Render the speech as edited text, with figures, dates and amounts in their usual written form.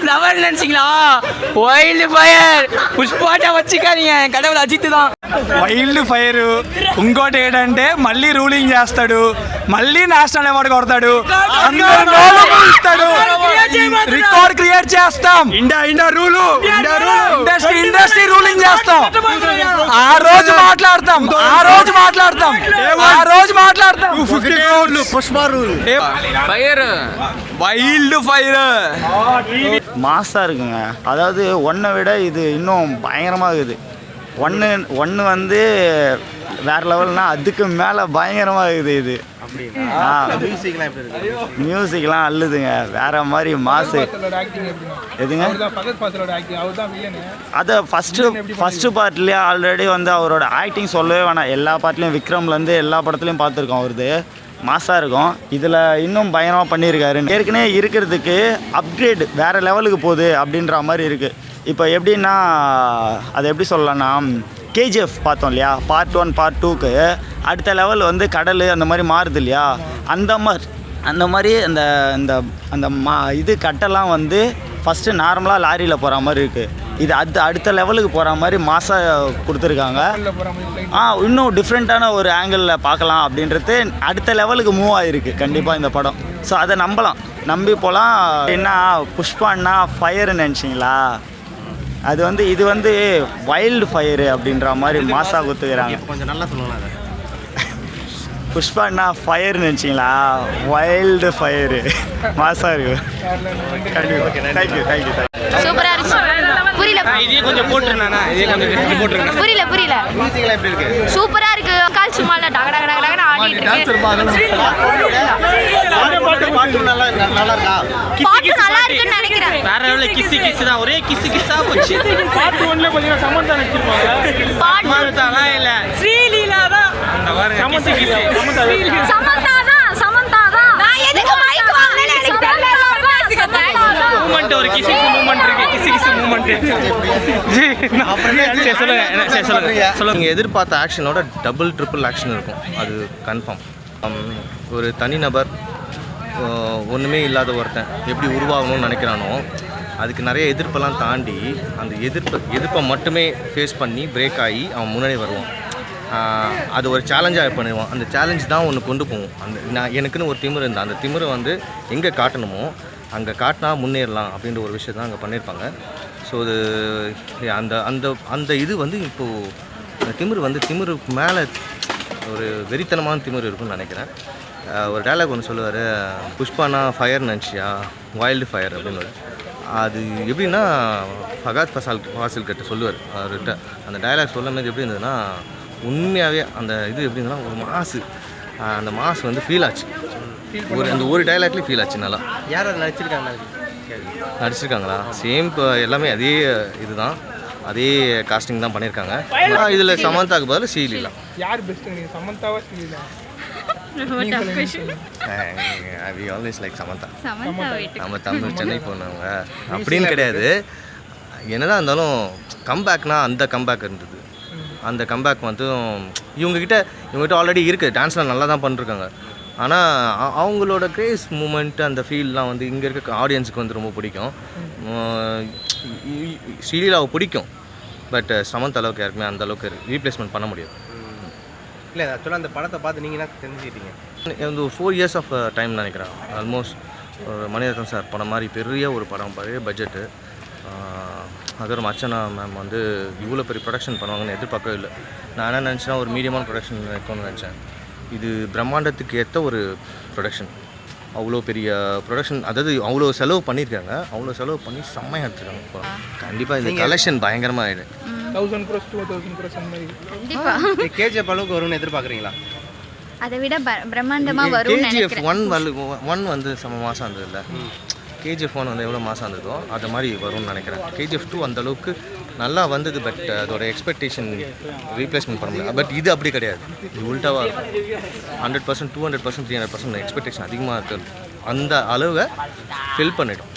Flower நினைச்சிங்களா? Wild fire పుష్పాట వచ్చికానీయ கடவுள் అజిత్ தான். Wild fire ఇంకోటి ఏంటంటే మళ్ళీ రూలింగ్ చేస్తాడు, మళ్ళీ నేషనల్ అవార్డు కొడతాడు, రికార్డ్ క్రియేట్ చేస్తాం, ఇండియా రూల్ ఇండస్ట్రీ రూలింగ్ చేస్తాం. ఆ రోజు మాట్లాడతాం Pushpa rule fire wild fire மாசாக இருக்குங்க. அதாவது ஒன்றை விட இது இன்னும் பயங்கரமாக இருக்குது. ஒன்று வந்து வேறு லெவல்னால் அதுக்கு மேலே பயங்கரமாக இருக்குது இது. மியூசிக்லாம் அல்லுதுங்க, வேற மாதிரி மாசு. எதுங்க அதை ஃபஸ்ட்டு பார்ட்லேயே ஆல்ரெடி வந்து அவரோட ஆக்டிங் சொல்லவே வேணாம். எல்லா பார்ட்லேயும் விக்ரம்லேருந்து எல்லா படத்துலையும் பார்த்துருக்கோம். அவரது மாசாக இருக்கும். இதில் இன்னும் பயங்கரமாக பண்ணியிருக்காரு. ஏற்கனவே இருக்கிறதுக்கு அப்கிரேட் வேறு லெவலுக்கு போகுது அப்படின்ற மாதிரி இருக்குது. இப்போ எப்படின்னா அதை எப்படி சொல்லலாம்னா, கேஜிஎஃப் பார்த்தோம் இல்லையா, பார்ட் 1 பார்ட் 2க்கு அடுத்த லெவல் வந்து கடல் அந்த மாதிரி மாறுது இல்லையா, அந்த மாதிரி அந்த இது கட்டெல்லாம் வந்து ஃபஸ்ட்டு நார்மலாக லாரியில் போகிற மாதிரி இருக்குது. இது அடுத்த லெவலுக்கு போகிற மாதிரி மாசாக கொடுத்துருக்காங்க. இன்னும் டிஃப்ரெண்ட்டான ஒரு ஆங்கிளில் பார்க்கலாம் அப்படின்றது அடுத்த லெவலுக்கு மூவ் ஆகிருக்கு கண்டிப்பாக இந்த படம். ஸோ அதை நம்பி போகலாம். என்ன புஷ்பான்னா ஃபயர்னு நினச்சிங்களா? அது வந்து இது வந்து வைல்டு ஃபயரு அப்படின்ற மாதிரி மாசாக கொடுத்துக்கிறாங்க. கொஞ்சம் நல்லா சொல்லுவாங்க. புஷ்பான்னா ஃபயர்னு நினச்சிங்களா? வைல்டு ஃபயரு மாசா இருக்கு. கண்டிப்பாக. தேங்க்யூ. சூப்பரா இருக்கு. புரியல. இதே கொஞ்சம் போட்டுறேனா? புரியல. மியூசிக்லாம் எப்படி இருக்கு? சூப்பரா இருக்கு. கால் சும்மா இல்ல டக டக டக ஆடிட்டு இருக்கு. பாட்டு நல்லா இருக்கா? பாட்டு நல்லா இருக்குன்னு நினைக்கிறேன். வேற லெவல்ல கிஸ் தான், ஒரே கிஸ்ஸா போச்சு. பார்ட் 1ல கொஞ்சம் சமந்தா நடிச்சிருப்பாங்க. சமந்தாலாம் இல்ல, ஸ்ரீலீலா தான். அந்த பாருங்க சமந்தா தான். நான் எதுக்கு மைக் வாங்குறேன்னு எனக்கு தெரியல. மூமெண்ட் ஒரு கிஸ் மூமெண்ட் இருக்கு. Kiss moment. ஜி சொல்லுங்க. நீங்கள் எதிர்பார்த்த ஆக்ஷனோட டபுள் ட்ரிபிள் ஆக்ஷன் இருக்கும், அது கன்ஃபார்ம். ஒரு தனிநபர் ஒன்றுமே இல்லாத ஒருத்தன் எப்படி உருவாகணும்னு நினைக்கிறானோ அதுக்கு நிறைய எதிர்ப்பெல்லாம் தாண்டி அந்த எதிர்ப்பை மட்டுமே ஃபேஸ் பண்ணி பிரேக் ஆகி அவன் முன்னாடி வருவான். அது ஒரு சேலஞ்சாக பண்ணுவான். அந்த சேலஞ்ச் தான் ஒன்று கொண்டு போகும். எனக்குன்னு ஒரு திமிரு இருந்தால் அந்த திமிரை வந்து எங்கே காட்டணுமோ அங்கே காட்டினா முன்னேறலாம் அப்படின்ற ஒரு விஷயம் தான் அங்கே பண்ணியிருப்பாங்க. ஸோ அது அந்த இது வந்து இப்போது அந்த திமிருக்கு மேலே ஒரு வெறித்தனமான திமிரு இருக்குன்னு நினைக்கிறேன். ஒரு டைலாக் ஒன்று சொல்லுவார், புஷ்பானா ஃபயர் நினச்சியா, வைல்டு ஃபயர் அப்படின்னு. அது எப்படின்னா ஃபகாத் ஃபாசில் கிட்ட சொல்லுவார். அவர்கிட்ட அந்த டைலாக் சொல்லும் போது எப்படி இருந்ததுன்னா, உண்மையாகவே அந்த இது எப்படி இருந்ததுன்னா ஒரு அந்த மாசு வந்து ஃபீல் ஆச்சு. அந்த ஒரு டைலாக்லேயே ஃபீல் ஆச்சு. நல்லா யார் அதை நடிச்சிருக்காங்களா? சேம் இப்போ எல்லாமே அதே இதுதான், அதே காஸ்டிங் தான் பண்ணியிருக்காங்க. இதில் சமந்தாவுக்கு பதில் ஸ்ரீலீலா. யார் பெஸ்ட்? சமந்தாவா Sreeleela? We always like Samantha. நம்ம தமிழ் சென்னை போனவங்க அப்படின்னு கிடையாது. என்னதான் இருந்தாலும் கம்பேக்னா அந்த கம்பேக் இருந்தது. அந்த கம்பேக் வந்து இவங்ககிட்ட ஆல்ரெடி இருக்குது. டான்ஸ்லாம் நல்லா தான் பண்ணிருக்காங்க. ஆனால் அவங்களோட கிரேஸ் மூமெண்ட் அந்த ஃபீல்லாம் வந்து இங்கே இருக்க ஆடியன்ஸுக்கு வந்து ரொம்ப பிடிக்கும். ஸ்ரீலீலாவை பிடிக்கும், பட் சமந்த் அளவுக்கு யாருக்குமே அந்த அளவுக்கு ரீப்ளேஸ்மெண்ட் பண்ண முடியாது. இல்லை ஆக்சுவலாக அந்த படத்தை பார்த்து நீங்கள் என்ன தெரிஞ்சுக்கிட்டீங்க? வந்து 4 இயர்ஸ் ஆஃப் டைம் நினைக்கிறேன். ஆல்மோஸ்ட் மணிரத்னம் சார் படம் மாதிரி பெரிய ஒரு படம், பெரிய பட்ஜெட்டு. அதோட அர்ச்சனா மேம் வந்து இவ்வளோ பெரிய ப்ரொடக்ஷன் பண்ணுவாங்கன்னு எதிர்பார்க்கவே இல்லை. நான் என்ன நினச்சேன்னா ஒரு மீடியமான ப்ரொடக்ஷன் இருக்கும்னு நினச்சேன். இது பிரம்மாண்டத்துக்கு ஏற்ற ஒரு ப்ரொடக்ஷன். அவ்வளோ பெரிய ப்ரொடக்ஷன், அதாவது அவ்வளோ செலவு பண்ணியிருக்காங்க. அவ்வளோ செலவு பண்ணி செம்மையாக எடுத்துருக்காங்க. கண்டிப்பாக இந்த கலெக்ஷன் பயங்கரமாக ஆகிடும். 1000 crores 2000 crores அந்த மாதிரி கேஜிஎஃப் அளவுக்கு வரும்னு எதிர்பார்க்குறீங்களா? அதை விட பிரம்மாண்டமாக வரும். கேஜிஎஃப் 1 வந்து செம்ம மாதம் இருந்தது இல்லை? கேஜிஎஃப் 1 வந்து எவ்வளோ மாதம் இருந்ததோ அது மாதிரி வரும்னு நினைக்கிறேன். கேஜிஎஃப் 2 அந்த அளவுக்கு நல்லா வந்தது, பட் அதோட எக்ஸ்பெக்டேஷன் ரீப்ளேஸ்மெண்ட் பண்ண முடியாது. பட் இது அப்படி கிடையாது, இது உல்ட்டாவாக இருக்கும். 100%, 200%, 300% எக்ஸ்பெக்டேஷன் அதிகமாக இருக்குது. அந்த அளவை ஃபில் பண்ணிடும்.